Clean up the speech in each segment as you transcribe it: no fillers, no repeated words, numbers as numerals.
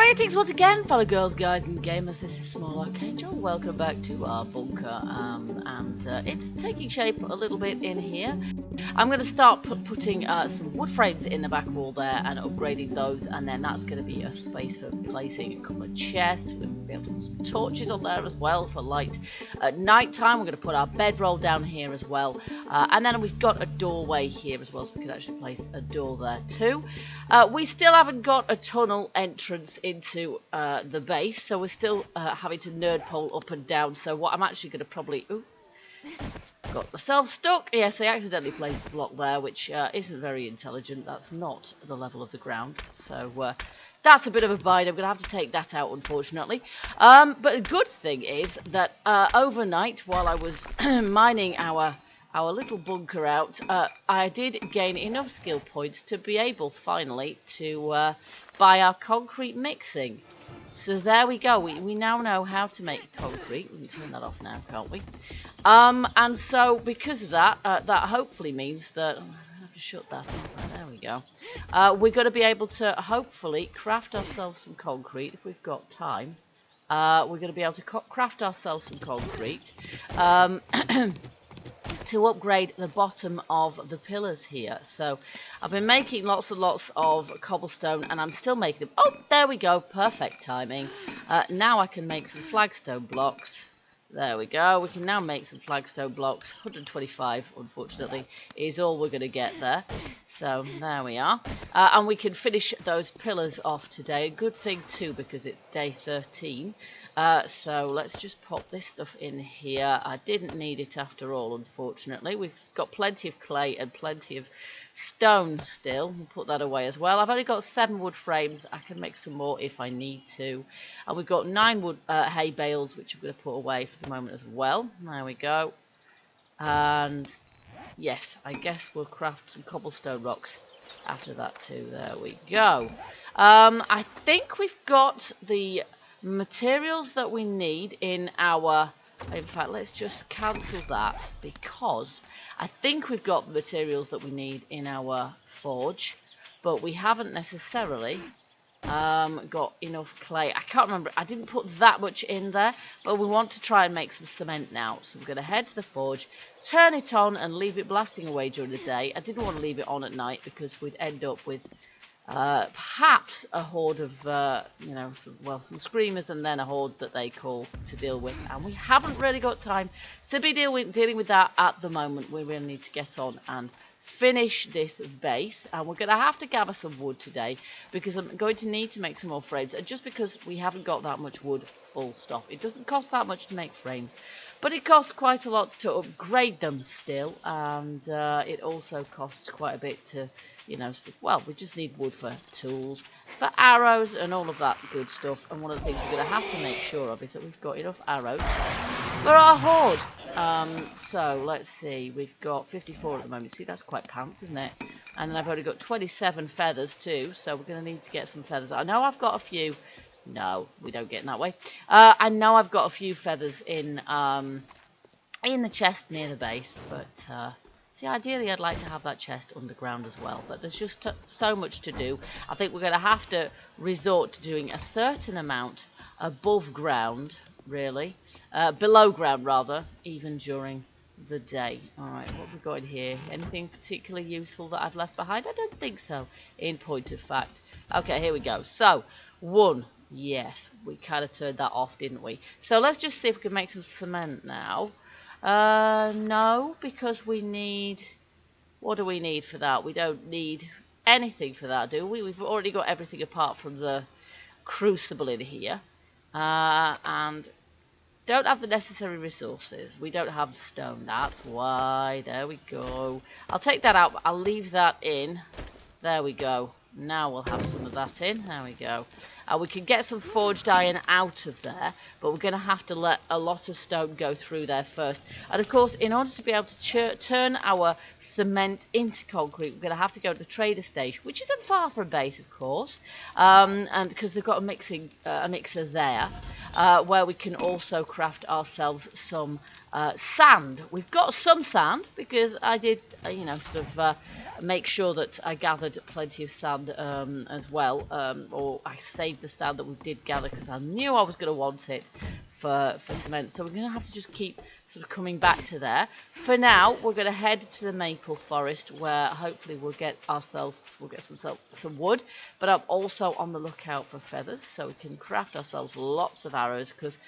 Greetings once again, fellow girls, guys, and gamers. This is Small Archangel. Welcome back to our bunker, it's taking shape a little bit in here. I'm going to start putting some wood frames in the back wall there and upgrading those, and then that's going to be a space for placing a couple of chests. We're going to be able to put some torches on there as well for light at night time. We're going to put our bedroll down here as well, and then we've got a doorway here as well, so we can actually place a door there too. We still haven't got a tunnel entrance into the base, so we're still having to nerd pole up and down. So what I'm actually going to probably... Ooh, got myself stuck. Yes, I accidentally placed a block there, which isn't very intelligent. That's not the level of the ground. So that's a bit of a bind. I'm going to have to take that out, unfortunately. But a good thing is that overnight, while I was mining our little bunker out, I did gain enough skill points to be able, finally, to buy our concrete mixing. So there we go. We now know how to make concrete. We can turn that off now, can't we? And so because of that, that hopefully means that... I have to shut that inside. There we go. We're going to be able to hopefully craft ourselves some concrete if we've got time. We're going to be able to craft ourselves some concrete to upgrade the bottom of the pillars here. So I've been making lots and lots of cobblestone, and I'm still making them. Oh, there we go. Perfect timing. Now I can make some flagstone blocks. There we go. We can now make some flagstone blocks. 125, unfortunately, is all we're going to get there. So there we are. And we can finish those pillars off today. A good thing too, because it's day 13. So let's just pop this stuff in here. I didn't need it after all, unfortunately. We've got plenty of clay and plenty of stone still. We'll put that away as well. I've only got 7 wood frames. I can make some more if I need to. And we've got 9 wood hay bales, which I'm going to put away for the moment as well. There we go. And yes, I guess we'll craft some cobblestone rocks after that too. There we go. I think we've got the materials that we need in our... In fact, let's just cancel that, because I think we've got the materials that we need in our forge, but we haven't necessarily got enough clay. I can't remember. I didn't put that much in there, but we want to try and make some cement now. So we're going to head to the forge, turn it on and leave it blasting away during the day. I didn't want to leave it on at night because we'd end up with perhaps a horde of, you know, some screamers, and then a horde that they call to deal with. And we haven't really got time to be dealing with that at the moment. We really need to get on and finish this base, and we're going to have to gather some wood today because I'm going to need to make some more frames, and just because we haven't got that much wood, full stop. It doesn't cost that much to make frames, but it costs quite a lot to upgrade them still, and it also costs quite a bit to, you know, well, we just need wood for tools, for arrows and all of that good stuff. And one of the things we're going to have to make sure of is that we've got enough arrows for our horde. So let's see, we've got 54 at the moment. See, that's quite pants, isn't it? And then I've only got 27 feathers too, so we're going to need to get some feathers. I know I've got a few. No, we don't get in that way. I know I've got a few feathers in the chest near the base, but see, ideally I'd like to have that chest underground as well, but there's just so much to do. I think we're going to have to resort to doing a certain amount above ground, really, below ground rather, even during the day. Alright, what have we got in here? Anything particularly useful that I've left behind? I don't think so, in point of fact. Okay, here we go. So, 1. Yes, we kind of turned that off, didn't we? So let's just see if we can make some cement now. No, because we need... What do we need for that? We don't need anything for that, do we? We've already got everything apart from the crucible in here. And don't have the necessary resources. We don't have stone. That's why. There we go. I'll take that out. I'll leave that in. There we go. Now we'll have some of that in. There we go. We can get some forged iron out of there, but we're going to have to let a lot of stone go through there first. And of course, in order to be able to turn our cement into concrete, we're going to have to go to the trader station, which isn't far from base, of course, and because they've got a mixer there, where we can also craft ourselves some sand. We've got some sand because I did, you know, sort of make sure that I gathered plenty of sand sand as well, or I saved the sand that we did gather because I knew I was going to want it for cement. So we're going to have to just keep sort of coming back to there. For now, we're going to head to the maple forest where hopefully we'll get some wood. But I'm also on the lookout for feathers so we can craft ourselves lots of arrows, because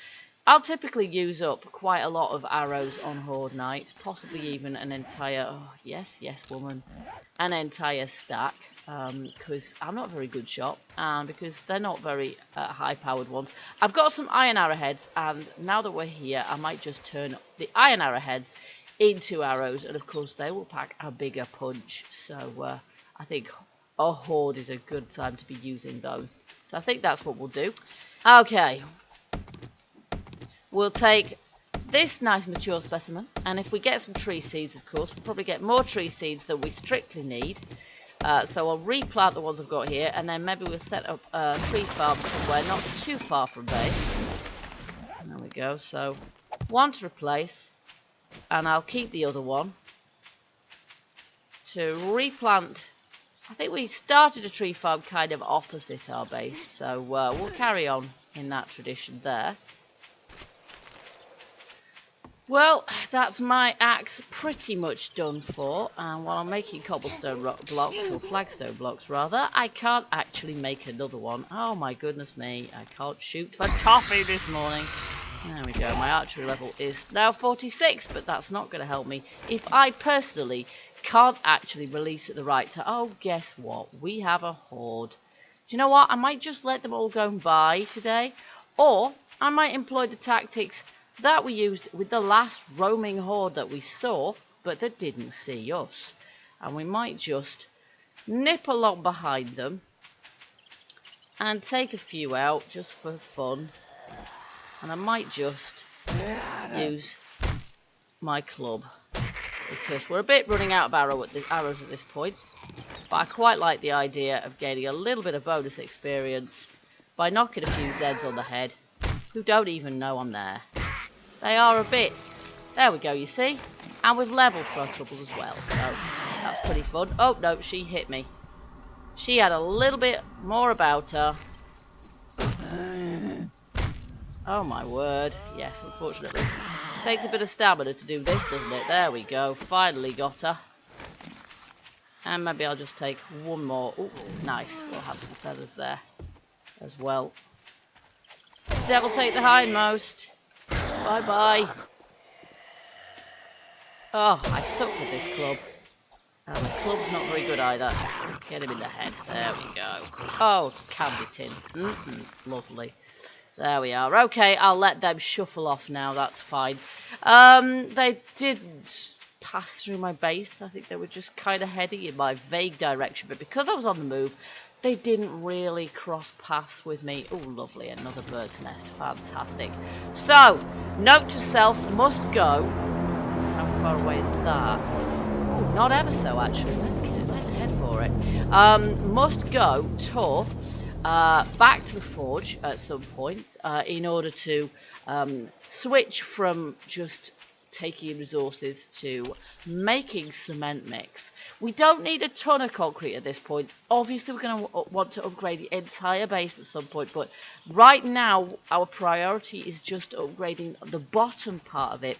I'll typically use up quite a lot of arrows on Horde night, possibly even an entire, oh, yes, woman, an entire stack, because I'm not a very good shot, and because they're not very high-powered ones. I've got some iron arrowheads, and now that we're here, I might just turn the iron arrowheads into arrows, and of course they will pack a bigger punch, so I think a Horde is a good time to be using those. So I think that's what we'll do. Okay. We'll take this nice mature specimen, and if we get some tree seeds, of course, we'll probably get more tree seeds than we strictly need. So I'll replant the ones I've got here, and then maybe we'll set up a tree farm somewhere not too far from base. There we go. So one to replace, and I'll keep the other one to replant. I think we started a tree farm kind of opposite our base, so we'll carry on in that tradition there. Well, that's my axe pretty much done for, and while I'm making cobblestone blocks, or flagstone blocks rather, I can't actually make another one. Oh my goodness me, I can't shoot for toffee this morning. There we go, my archery level is now 46, but that's not going to help me if I personally can't actually release at the right time. Oh, guess what? We have a Horde. Do you know what? I might just let them all go by today, or I might employ the tactics that we used with the last roaming Horde that we saw, but that didn't see us. And we might just nip along behind them and take a few out just for fun. And I might just use my club, because we're a bit running out of arrows at this point. But I quite like the idea of gaining a little bit of bonus experience by knocking a few Zeds on the head who don't even know I'm there. They are a bit. There we go, you see? And we've leveled for our troubles as well, so that's pretty fun. Oh, no, she hit me. She had a little bit more about her. Oh, my word. Yes, unfortunately. It takes a bit of stamina to do this, doesn't it? There we go. Finally got her. And maybe I'll just take one more. Oh, nice. We'll have some feathers there as well. Devil take the hindmost. Bye-bye. Oh, I suck with this club. And the club's not very good either. Get him in the head. There we go. Oh, candy tin. Lovely. There we are. Okay, I'll let them shuffle off now. That's fine. They didn't pass through my base. I think they were just kind of heading in my vague direction. But because I was on the move, they didn't really cross paths with me. Oh, lovely. Another bird's nest. Fantastic. So, note to self, must go. How far away is that? Oh, not ever so, actually. Let's head for it. Must go to back to the forge at some point in order to switch from just taking resources to making cement mix. We don't need a ton of concrete at this point. Obviously, we're going to want to upgrade the entire base at some point, but right now, our priority is just upgrading the bottom part of it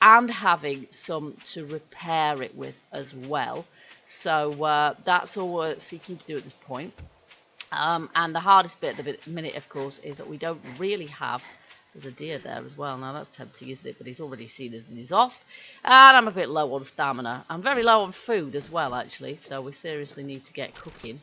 and having some to repair it with as well. So that's all we're seeking to do at this point. And the hardest bit at the minute, of course, is that we don't really have. There's a deer there as well. Now that's tempting, isn't it? But he's already seen us and he's off. And I'm a bit low on stamina. I'm very low on food as well, actually. So we seriously need to get cooking.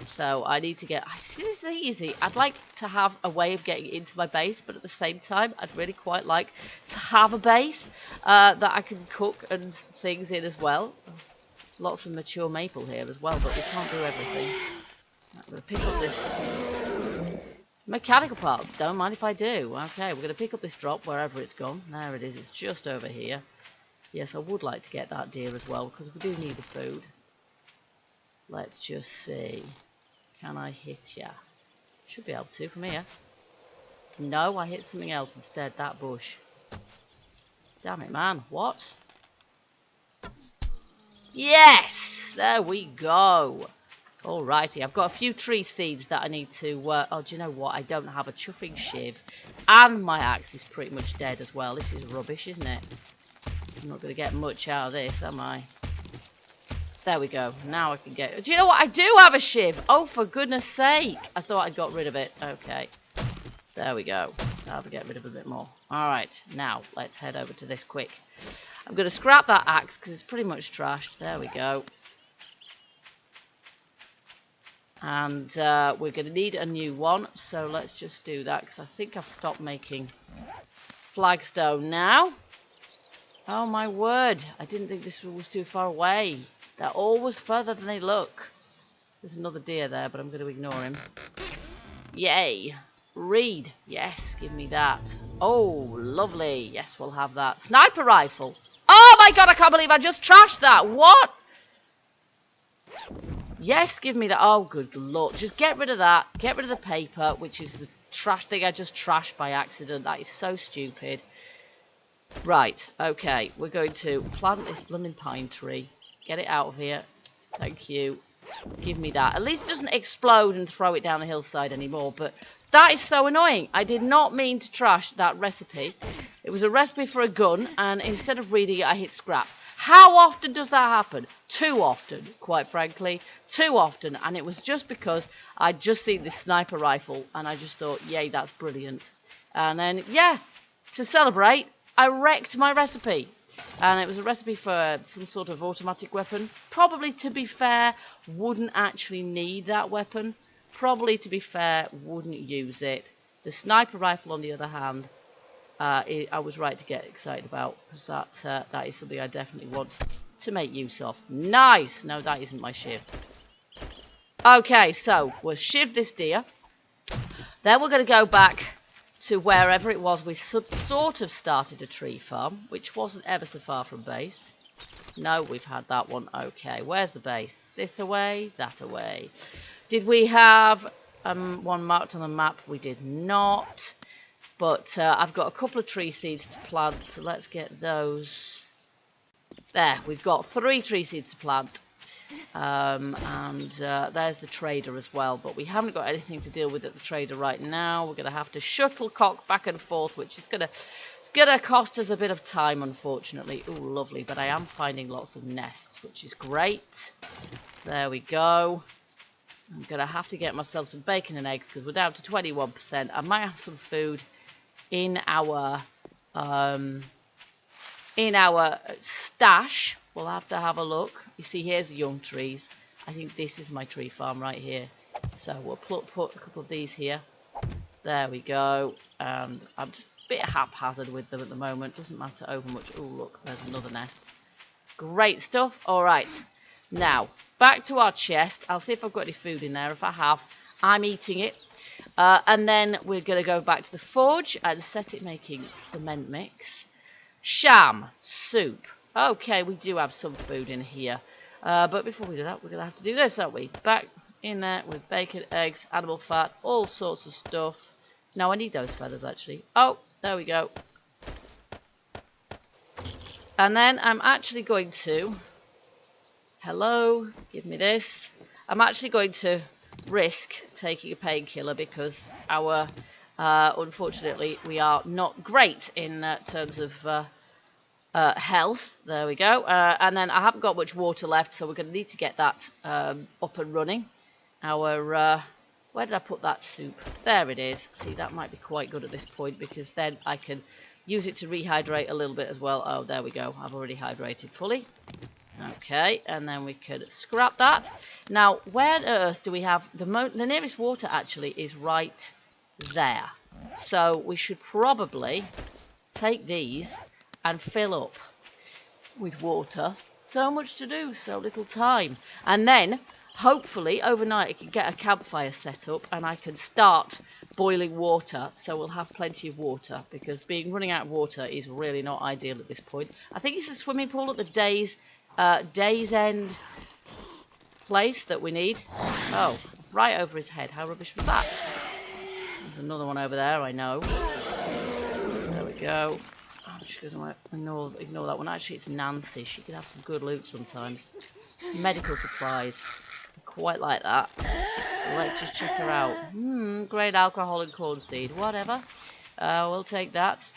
So I need to get. I see this is easy. I'd like to have a way of getting into my base, but at the same time, I'd really quite like to have a base that I can cook and things in as well. Lots of mature maple here as well, but we can't do everything. I'm going to pick up this mechanical parts. Don't mind if I do. Okay, we're going to pick up this drop wherever it's gone. There it is. It's just over here. Yes, I would like to get that deer as well because we do need the food. Let's just see. Can I hit ya? Should be able to from here. No, I hit something else instead. That bush. Damn it, man. What? Yes! There we go. Alrighty, I've got a few tree seeds that I need to... oh, do you know what? I don't have a chuffing shiv. And my axe is pretty much dead as well. This is rubbish, isn't it? I'm not going to get much out of this, am I? There we go. Now I can get... Do you know what? I do have a shiv. Oh, for goodness sake. I thought I'd got rid of it. Okay. There we go. I'll have to get rid of a bit more. Alright, now let's head over to this quick. I'm going to scrap that axe because it's pretty much trashed. There we go. And we're going to need a new one. So let's just do that because I think I've stopped making flagstone now. Oh my word. I didn't think this was too far away. They're always further than they look. There's another deer there, but I'm going to ignore him. Yay. Reed. Yes, give me that. Oh, lovely. Yes, we'll have that. Sniper rifle. Oh my god, I can't believe I just trashed that. What? Yes, give me that. Oh, good lord. Just get rid of that. Get rid of the paper, which is the trash thing I just trashed by accident. That is so stupid. Right, okay. We're going to plant this blooming pine tree. Get it out of here. Thank you. Give me that. At least it doesn't explode and throw it down the hillside anymore, but that is so annoying. I did not mean to trash that recipe. It was a recipe for a gun, and instead of reading it, I hit scrap. How often does that happen? Too often, quite frankly. Too often, and it was just because I'd just seen this sniper rifle, and I just thought, yay, that's brilliant. And then, yeah, to celebrate, I wrecked my recipe. And it was a recipe for some sort of automatic weapon. Probably, to be fair, wouldn't actually need that weapon. Probably, to be fair, wouldn't use it. The sniper rifle, on the other hand, I was right to get excited about. Because that is something I definitely want to make use of. Nice! No, that isn't my shiv. Okay, so we'll shiv this deer. Then we're going to go back to wherever it was we sort of started a tree farm, which wasn't ever so far from base. No, we've had that one. Okay, where's the base? This away, that away. Did we have one marked on the map? We did not. But I've got a couple of tree seeds to plant, so let's get those. There, we've got 3 tree seeds to plant. There's the trader as well, but we haven't got anything to deal with at the trader right now. We're going to have to shuttlecock back and forth, which is it's gonna cost us a bit of time, unfortunately. Ooh, lovely, but I am finding lots of nests, which is great. There we go. I'm going to have to get myself some bacon and eggs because we're down to 21%. I might have some food in our stash. We'll have to have a look. You see, here's the young trees. I think this is my tree farm right here. So we'll put a couple of these here. There we go. And I'm just a bit haphazard with them at the moment. Doesn't matter over much. Oh, look, there's another nest. Great stuff. All right. Now, back to our chest. I'll see if I've got any food in there. If I have, I'm eating it. And then we're going to go back to the forge and set it making cement mix. Sham soup. Okay, we do have some food in here. But before we do that, we're going to have to do this, aren't we? Back in there with bacon, eggs, animal fat, all sorts of stuff. No, I need those feathers, actually. Oh, there we go. And then I'm actually going to... Hello, give me this. I'm actually going to risk taking a painkiller because unfortunately, we are not great in terms of... health. There we go. And then I haven't got much water left, so we're going to need to get that up and running. Where did I put that soup? There it is. See, that might be quite good at this point because then I can use it to rehydrate a little bit as well. Oh, there we go. I've already hydrated fully. Okay, and then we could scrap that. Now, where on earth do we have the nearest water? Actually, is right there. So we should probably take these and fill up with water. So much to do, so little time. And then, hopefully, overnight I can get a campfire set up and I can start boiling water. So we'll have plenty of water because running out of water is really not ideal at this point. I think it's a swimming pool at the Days End place that we need. Oh, right over his head. How rubbish was that? There's another one over there, I know. There we go. I'm just going to ignore that one. Actually, it's Nancy. She can have some good loot sometimes. Medical supplies. quite like that. So let's just check her out. Grain alcohol and corn seed. Whatever. We'll take that.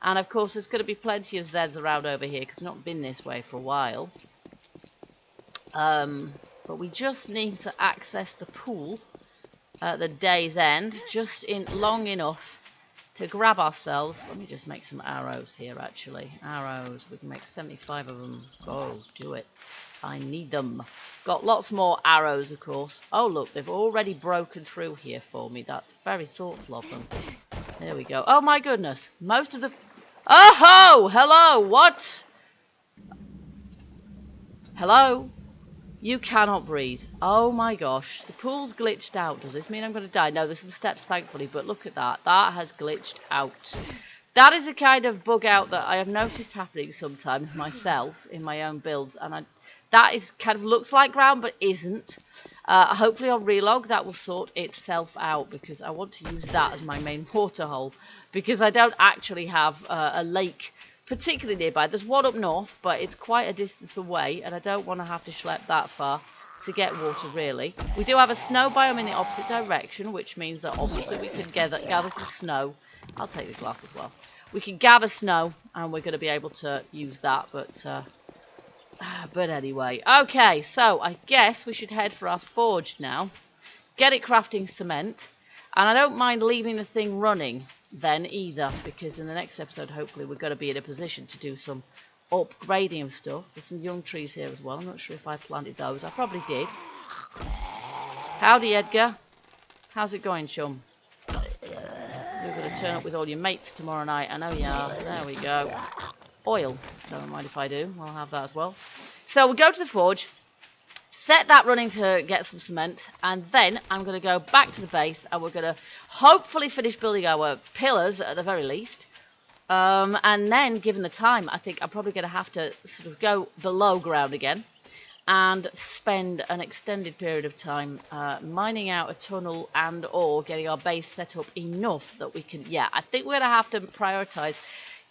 And of course there's going to be plenty of Zeds around over here because we've not been this way for a while. But we just need to access the pool at the day's end, just in long enough to grab ourselves. Let me just make some arrows here, actually. Arrows, we can make 75 of them. Go, do it. I need them. Got lots more arrows, of course. Oh, look, they've already broken through here for me. That's very thoughtful of them. There we go. Oh, my goodness. Most of the... Oh, hello, what? Hello? You cannot breathe. Oh my gosh. The pool's glitched out. Does this mean I'm going to die? No, there's some steps, thankfully. But look at that. That has glitched out. That is a kind of bug out that I have noticed happening sometimes myself in my own builds. And that is kind of looks like ground, but isn't. Hopefully on relog that will sort itself out, because I want to use that as my main water hole. Because I don't actually have a lake particularly nearby. There's one up north, but it's quite a distance away, and I don't want to have to schlep that far to get water, really. We do have a snow biome in the opposite direction, which means that obviously we can gather some snow. I'll take the glass as well. We can gather snow, and we're going to be able to use that, but anyway. Okay, so I guess we should head for our forge now. Get it crafting cement. And I don't mind leaving the thing running then either, because in the next episode hopefully we're going to be in a position to do some upgrading of stuff. There's some young trees here as well. I'm not sure if I planted those. I probably did. Howdy, Edgar. How's it going, chum? You're going to turn up with all your mates tomorrow night. I know you are. There we go. Oil. Don't mind if I do. I'll have that as well. So we'll go to the forge. Set that running to get some cement, and then I'm going to go back to the base, and we're going to hopefully finish building our pillars at the very least. And then, given the time, I think I'm probably going to have to sort of go below ground again and spend an extended period of time mining out a tunnel and or getting our base set up enough that we can... Yeah, I think we're going to have to prioritise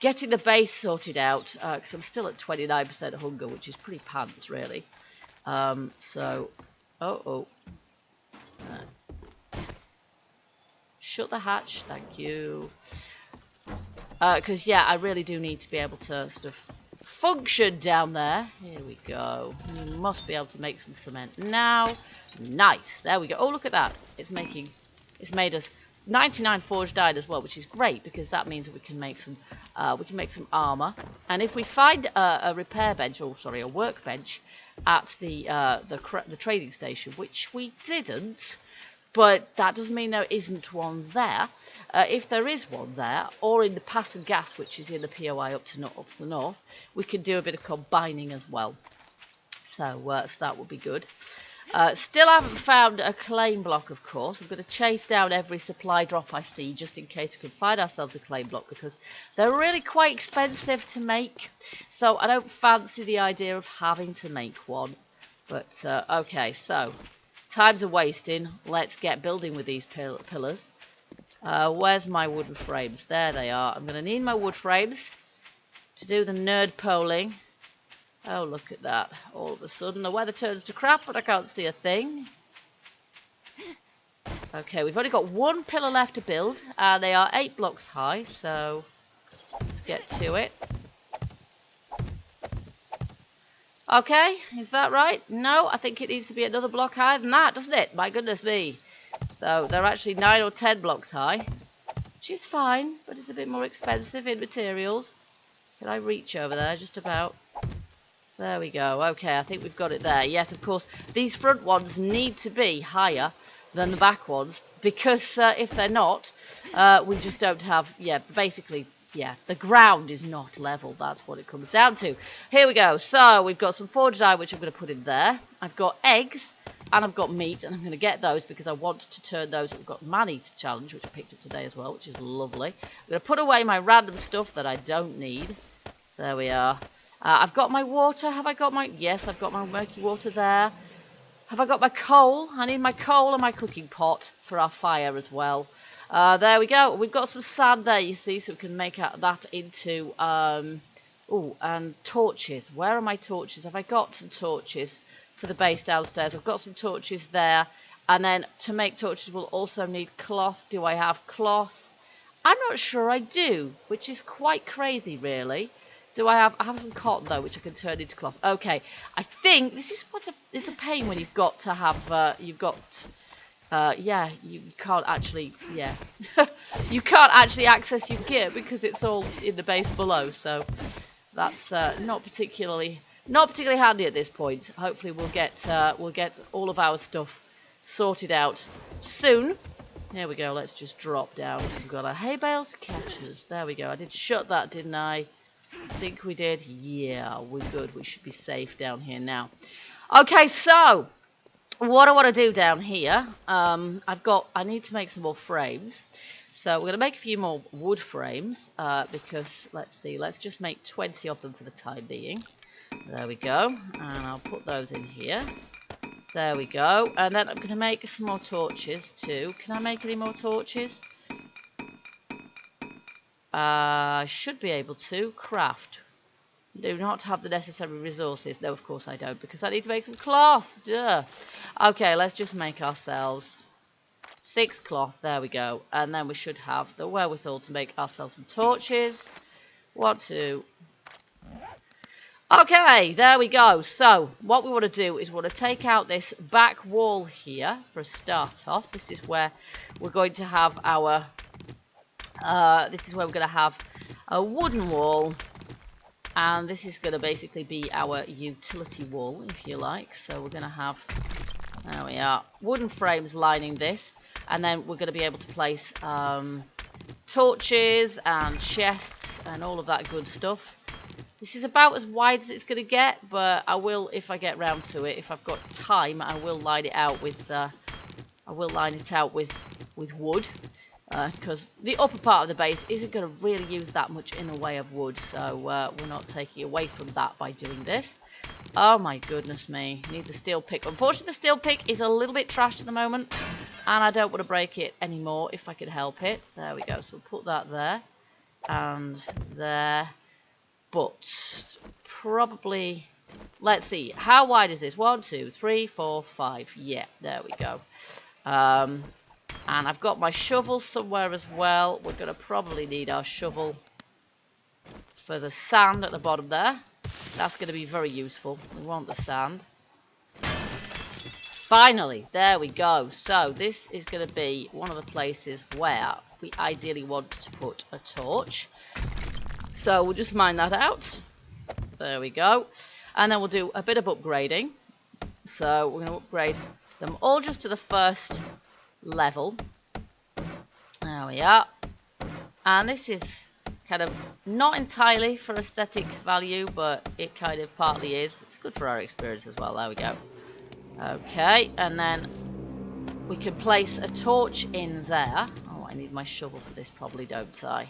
getting the base sorted out, because I'm still at 29% hunger, which is pretty pants, really. Shut the hatch, thank you. Because, yeah, I really do need to be able to sort of function down there. Here we go. You must be able to make some cement now. Nice. There we go. Oh, look at that. It's made us 99 forged iron as well, which is great, because that means that we can make some armor. And if we find a repair bench, or sorry, a workbench at the trading station, which we didn't, but that doesn't mean there isn't one there. If there is one there, or in the pass and gas, which is in the POI up to the north, we can do a bit of combining as well. So that would be good. Still haven't found a claim block, of course. I'm going to chase down every supply drop I see, just in case we can find ourselves a claim block, because they're really quite expensive to make. So I don't fancy the idea of having to make one. But, okay, so time's a wasting. Let's get building with these pillars. Where's my wooden frames? There they are. I'm going to need my wood frames to do the nerd polling. Oh, look at that. All of a sudden, the weather turns to crap, but I can't see a thing. Okay, we've only got one pillar left to build, and they are 8 blocks high, so let's get to it. Okay, is that right? No, I think it needs to be another block higher than that, doesn't it? My goodness me. So they're actually 9 or 10 blocks high, which is fine, but it's a bit more expensive in materials. Can I reach over there? Just about. There we go. Okay, I think we've got it there. Yes, of course, these front ones need to be higher than the back ones, because if they're not, we just don't have, yeah, basically, yeah, the ground is not level. That's what it comes down to. Here we go. So we've got some forged iron, which I'm going to put in there. I've got eggs, and I've got meat, and I'm going to get those because I want to turn those. I've got man-eater challenge, which I picked up today as well, which is lovely. I'm going to put away my random stuff that I don't need. There we are. I've got my water. Have I got my... Yes, I've got my murky water there. Have I got my coal? I need my coal and my cooking pot for our fire as well. There we go. We've got some sand there, you see, so we can make that into... oh, and torches. Where are my torches? Have I got some torches for the base downstairs. I've got some torches there. And then to make torches we'll also need cloth. Do I have cloth? I'm not sure I do, which is quite crazy really. I have some cotton though, which I can turn into cloth. Okay, I think this is it's a pain when you've got to have yeah, you can't actually you can't actually access your gear because it's all in the base below. So that's not particularly handy at this point. Hopefully we'll get all of our stuff sorted out soon. There we go. Let's just drop down. We've got our hay bales catchers. There we go. I did shut that, didn't I? I think we did. Yeah, we're good. We should be safe down here now. Okay, so what I want to do down here, I need to make some more frames. So we're going to make a few more wood frames because let's just make 20 of them for the time being. There we go. And I'll put those in here. There we go. And then I'm going to make some more torches too. Can I make any more torches? I should be able to craft. Do not have the necessary resources. No, of course I don't, because I need to make some cloth. Duh. Okay, let's just make ourselves 6 cloth. There we go. And then we should have the wherewithal to make ourselves some torches. 1, 2. Okay, there we go. So what we want to do is we want to take out this back wall here for a start off. This is where we're going to have our a wooden wall, and this is going to basically be our utility wall, if you like. So we're going to have, there we are, wooden frames lining this, and then we're going to be able to place torches and chests and all of that good stuff. This is about as wide as it's going to get, but I will, if I get round to it, if I've got time, I will line it out with wood. Because the upper part of the base isn't going to really use that much in the way of wood, so we're not taking away from that by doing this. Oh my goodness me, need the steel pick. Unfortunately the steel pick is a little bit trashed at the moment, and I don't want to break it anymore if I can help it. There we go, so we'll put that there and there, but probably, let's see, how wide is this? 1, 2, 3, 4, 5, yeah, there we go. And I've got my shovel somewhere as well. We're going to probably need our shovel for the sand at the bottom there. That's going to be very useful. We want the sand. Finally, there we go. So this is going to be one of the places where we ideally want to put a torch. So we'll just mine that out. There we go. And then we'll do a bit of upgrading. So we're going to upgrade them all just to the first level. There we are. And this is kind of not entirely for aesthetic value, but it kind of partly is. It's good for our experience as well. There we go. Okay, and then we can place a torch in there. Oh, I need my shovel for this probably, don't I?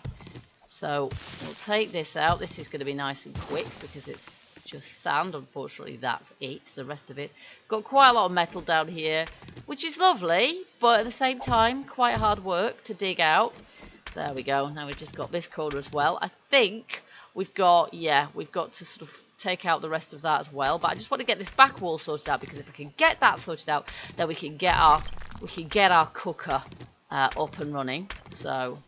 So we'll take this out. This is going to be nice and quick because it's just sand. Unfortunately, that's it. The rest of it, got quite a lot of metal down here, which is lovely, but at the same time quite hard work to dig out. There we go. Now we've just got this corner as well. I think we've got to sort of take out the rest of that as well, but I just want to get this back wall sorted out, because if I can get that sorted out, then we can get our cooker up and running. So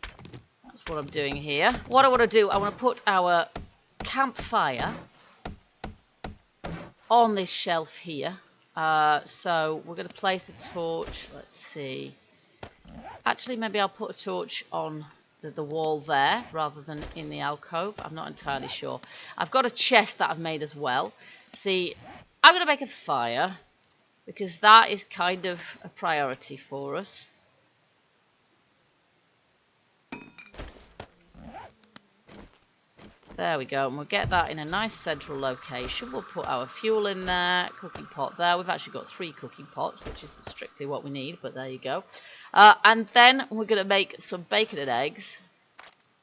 that's what I'm doing here. What I want to do, I want to put our campfire on this shelf here. So we're going to place a torch. Let's see. Actually, maybe I'll put a torch on the wall there rather than in the alcove. I'm not entirely sure. I've got a chest that I've made as well. See, I'm going to make a fire because that is kind of a priority for us. There we go, and we'll get that in a nice central location. We'll put our fuel in there, cooking pot there. We've actually got 3 cooking pots, which isn't strictly what we need, but there you go. And then we're going to make some bacon and eggs.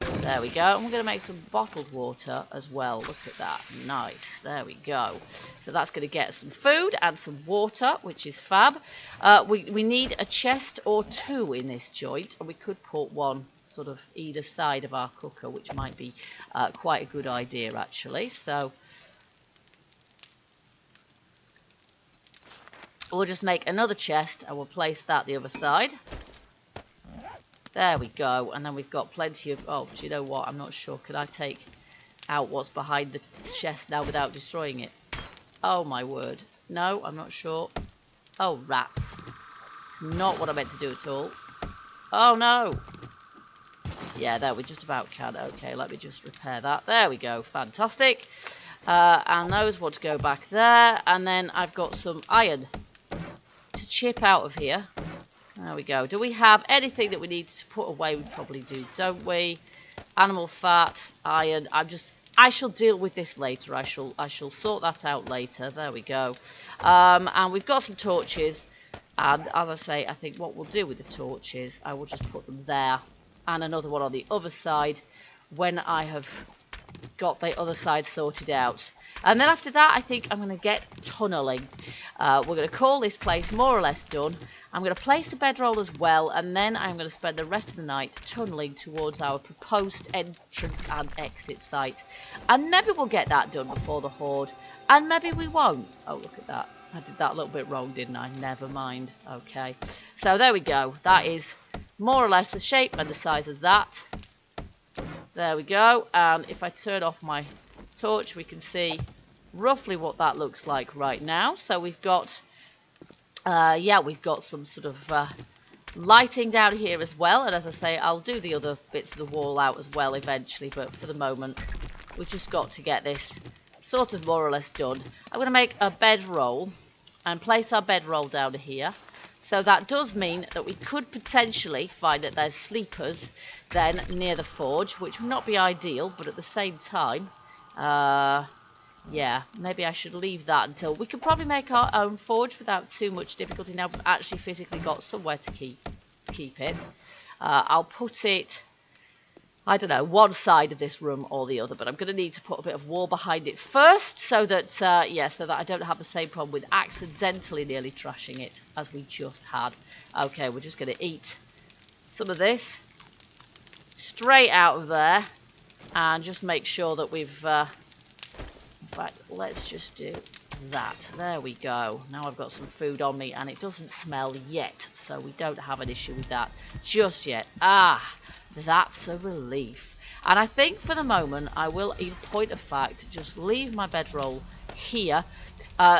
There we go. And we're going to make some bottled water as well. Look at that. Nice. There we go. So that's going to get some food and some water, which is fab. We need a chest or 2 in this joint, and we could put one sort of either side of our cooker, which might be quite a good idea, actually. So We'll just make another chest and we'll place that the other side. There we go. And then we've got plenty of... Oh, do you know what? I'm not sure. Could I take out what's behind the chest now without destroying it? Oh, my word. No, I'm not sure. Oh, rats. It's not what I meant to do at all. Oh, no. Yeah, there, we just about can. Okay, let me just repair that. There we go. Fantastic. And those want to go back there. And then I've got some iron to chip out of here. There we go. Do we have anything that we need to put away? We probably do, don't we? Animal fat, iron. I shall deal with this later. I shall sort that out later. There we go. And we've got some torches. And as I say, I think what we'll do with the torches, I will just put them there. And another one on the other side when I have got the other side sorted out. And then after that, I think I'm going to get tunneling. We're going to call this place more or less done. I'm going to place a bedroll as well, and then I'm going to spend the rest of the night tunneling towards our proposed entrance and exit site. And maybe we'll get that done before the Horde, and maybe we won't. Oh, look at that. I did that a little bit wrong, didn't I? Never mind. Okay. So there we go. That is more or less the shape and the size of that. There we go. And if I turn off my torch, we can see roughly what that looks like right now. So we've got... yeah, we've got some sort of lighting down here as well. And as I say, I'll do the other bits of the wall out as well eventually. But for the moment, we've just got to get this sort of more or less done. I'm going to make a bedroll and place our bedroll down here. So that does mean that we could potentially find that there's sleepers then near the forge, which would not be ideal. But at the same time... yeah, maybe I should leave that until we can probably make our own forge without too much difficulty. Now we've actually physically got somewhere to keep it. I'll put it, I don't know, one side of this room or the other, but I'm going to need to put a bit of wall behind it first so that, yeah, so that I don't have the same problem with accidentally nearly trashing it as we just had. Okay, we're just going to eat some of this straight out of there and just make sure that we've... in fact, let's just do that. There we go. Now I've got some food on me and it doesn't smell yet. So we don't have an issue with that just yet. Ah, that's a relief. And I think for the moment I will, in point of fact, just leave my bedroll here.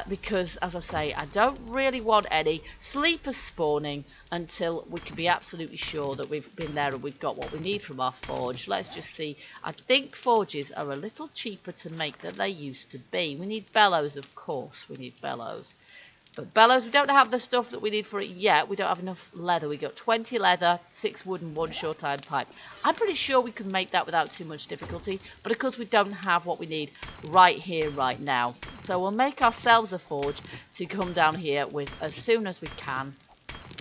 Because, as I say, I don't really want any sleepers spawning until we can be absolutely sure that we've been there and we've got what we need from our forge. Let's just see. I think forges are a little cheaper to make than they used to be. We need bellows, of course. We need bellows. But bellows, we don't have the stuff that we need for it yet. We don't have enough leather. We got 20 leather, 6 wood and 1 short iron pipe. I'm pretty sure we can make that without too much difficulty. But of course we don't have what we need right here, right now. So we'll make ourselves a forge to come down here with as soon as we can.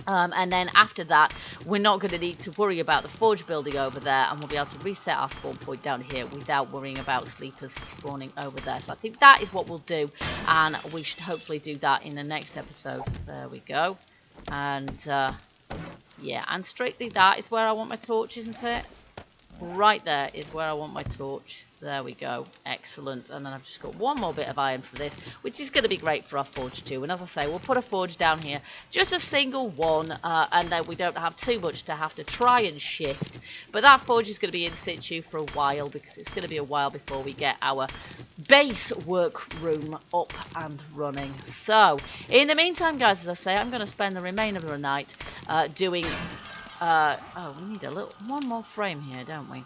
And then after that, we're not going to need to worry about the forge building over there, and we'll be able to reset our spawn point down here without worrying about sleepers spawning over there. So I think that is what we'll do, and we should hopefully do that in the next episode. There we go. And yeah, and strictly that is where I want my torch, isn't it? Right there is where I want my torch. There we go. Excellent. And then I've just got one more bit of iron for this, which is going to be great for our forge too. And as I say, we'll put a forge down here. Just a single one. And then we don't have too much to have to try and shift. But that forge is going to be in situ for a while, because it's going to be a while before we get our base workroom up and running. So, in the meantime, guys, as I say, I'm going to spend the remainder of the night doing... oh, we need one more frame here, don't we?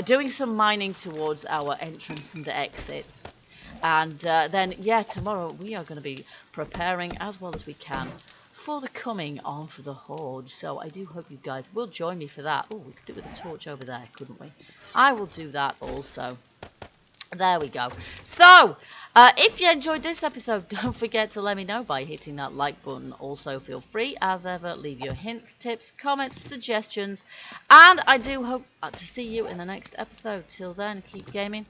Doing some mining towards our entrance and exit. And then, yeah, tomorrow we are going to be preparing as well as we can for the coming of the Horde. So I do hope you guys will join me for that. Oh, we could do it with a torch over there, couldn't we? I will do that also. There we go. So, if you enjoyed this episode, don't forget to let me know by hitting that like button. Also, feel free, as ever, leave your hints, tips, comments, suggestions. And I do hope to see you in the next episode. Till then, keep gaming,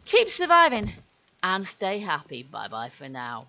keep surviving, and stay happy. Bye-bye for now.